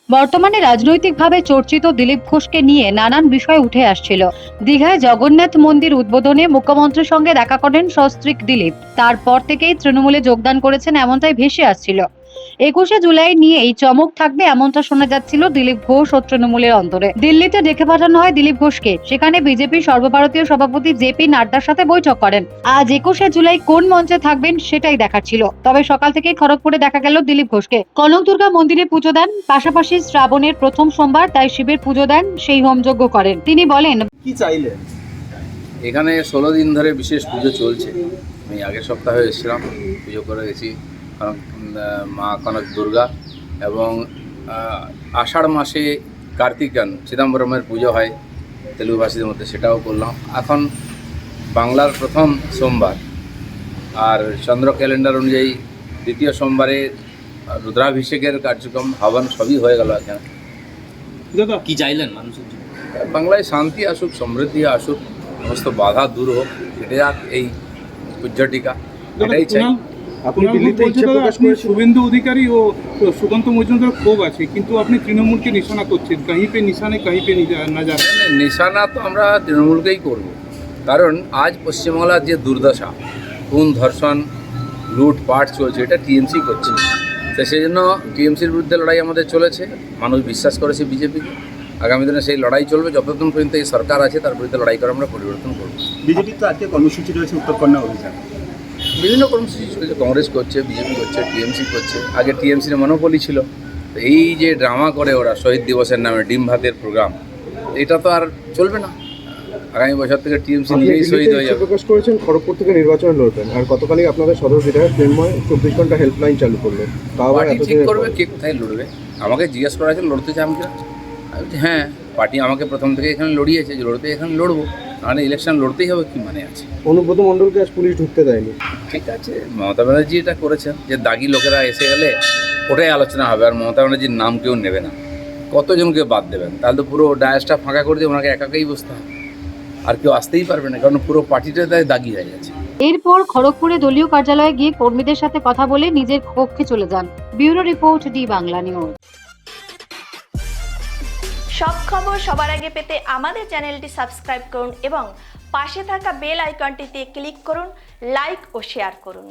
বর্তমানে রাজনৈতিকভাবে চর্চিত দিলীপ ঘোষকে নিয়ে নানান বিষয় উঠে আসছিল। দীঘায় জগন্নাথ মন্দির উদ্বোধনে মুখ্যমন্ত্রীর সঙ্গে দেখা করেন সস্ত্রীক দিলীপ। তারপর থেকেই তৃণমূলে যোগদান করেছেন এমনটাই ভেসে আসছিল। 21শে জুলাই নিয়ে এই চমক থাকবে এমনটা শোনা যাচ্ছিল দিলীপ ঘোষ ও তৃণমূলের অন্তরে। দিল্লিতে ডেকে পাঠানো হয় দিলীপ ঘোষকে। সেখানে বিজেপির সর্বভারতীয় সভাপতি জেপি নাড্ডার সাথে বৈঠক করেন। আজ 21শে জুলাই কোন মঞ্চে থাকবেন সেটাই দেখার ছিল। তবে সকাল থেকেই খড়গপুরে দেখা গেল দিলীপ ঘোষকে। কনকদুর্গা মন্দিরে পুজো দেন, পাশাপাশি শ্রাবণের প্রথম সোমবার তাই শিবের পুজো দেন, সেই হোমযজ্ঞ করেন। তিনি বলেন, কি চাইলেন? এখানে 16 দিন ধরে বিশেষ পুজো চলছে। আমি আগের সপ্তাহে এসেছিলাম, পুজো করে গেছি মা কনক দুর্গা, এবং আষাঢ় মাসে কার্তিকান চিদম্বরমের পুজো হয় তেলুগুভাষীদের মধ্যে, সেটাও করলাম। এখন বাংলার প্রথম সোমবার, আর চন্দ্র ক্যালেন্ডার অনুযায়ী দ্বিতীয় সোমবারে রুদ্রাভিষেকের কার্যক্রম, হবন সবই হয়ে গেল। এখানে দাদা কি চাইলেন মানুষের জন্য? বাংলায় শান্তি আসুক, সমৃদ্ধি আসুক, সমস্ত বাধা দূর হোক, কেটে যাক এই উজ্জ্বটিকা, এটাই চাই। আপনি দিল্লিতে ইচ্ছে প্রকাশ করেছেন, শুভেন্দু অধিকারী ও সুকান্ত মজুমদার ক্ষোভ আছে, কিন্তু আপনি তৃণমূলকে নিশানা করছেন। কাহি পে নিশানে কাহি পে না জানে। নিশানা তো আমরা তৃণমূলকেই করব, কারণ আজ পশ্চিমবাংলার যে দুর্দশা, খুন, ধর্ষণ, লুটপাট চলছে, এটা টিএমসি করছে। তো সেই জন্য টিএমসির বিরুদ্ধে লড়াই আমাদের চলেছে। মানুষ বিশ্বাস করেছে বিজেপিকে। আগামী দিনে সেই লড়াই চলবে। যতদিন পর্যন্ত এই সরকার আছে তার বিরুদ্ধে লড়াই করে আমরা পরিবর্তন করব। বিজেপির তো আজকে কর্মসূচি রয়েছে উত্তরকন্যা অভিযান, বিভিন্ন কর্মসূচি চলছে, কংগ্রেস করছে, বিজেপি করছে, টিএমসি করছে। আগে টিএমসির মনোপলি ছিল। তো এই যে ড্রামা করে ওরা শহীদ দিবসের নামে ডিম ভাতের প্রোগ্রাম, এটা তো আর চলবে না। আগামী বছর থেকে টিএমসি নিজেই শহীদ হয়ে যাবে। প্রকাশ করেছেন খড়গপুর থেকে নির্বাচনে লড়বেন, আর গতকালই আপনাদের সদর বিধায়ক প্রেমময় 24 ঘন্টা হেল্পলাইন চালু করলেন। পার্টি ঠিক করবে কে কোথায় লড়বে। আমাকে জিজ্ঞেস করা হয়েছে লড়তে চাই আমি কিনা। আমি বলছি হ্যাঁ, পার্টি আমাকে প্রথম থেকে এখানে লড়িয়েছে, যে লড়তে এখানে লড়বো, মানে ইলেকশন লড়তেই হবে, কি মানে আছে। অনুব্রত মণ্ডলকে আজ পুলিশ ঢুকতে দেয়নি। ঠিক আছে, মমতা ব্যানার্জি এটা করেছেন যে দাগি লোকেরা এসে গেলে ওটাই আলোচনা হবে, আর মমতা ব্যানার্জির নাম কেউ নেবে না। কতজনকে বাদ দেবেন? তাহলে তো পুরো ডায়াসটা ফাঁকা করে দিয়ে ওনাকে একাকেই বসতে হবে, আর কেউ আসতেই পারবে না, কারণ পুরো পার্টিটা তাই দাগি হয়ে গেছে। এরপর খড়গপুরে দলীয় কার্যালয়ে গিয়ে কর্মীদের সাথে কথা বলে নিজের কক্ষে চলে যান। Bureau report, D Bangla news. সব খবর সবার আগে পেতে আমাদের চ্যানেলটি সাবস্ক্রাইব করুন এবং পাশে থাকা বেল আইকনটিতে ক্লিক করুন, লাইক ও শেয়ার করুন।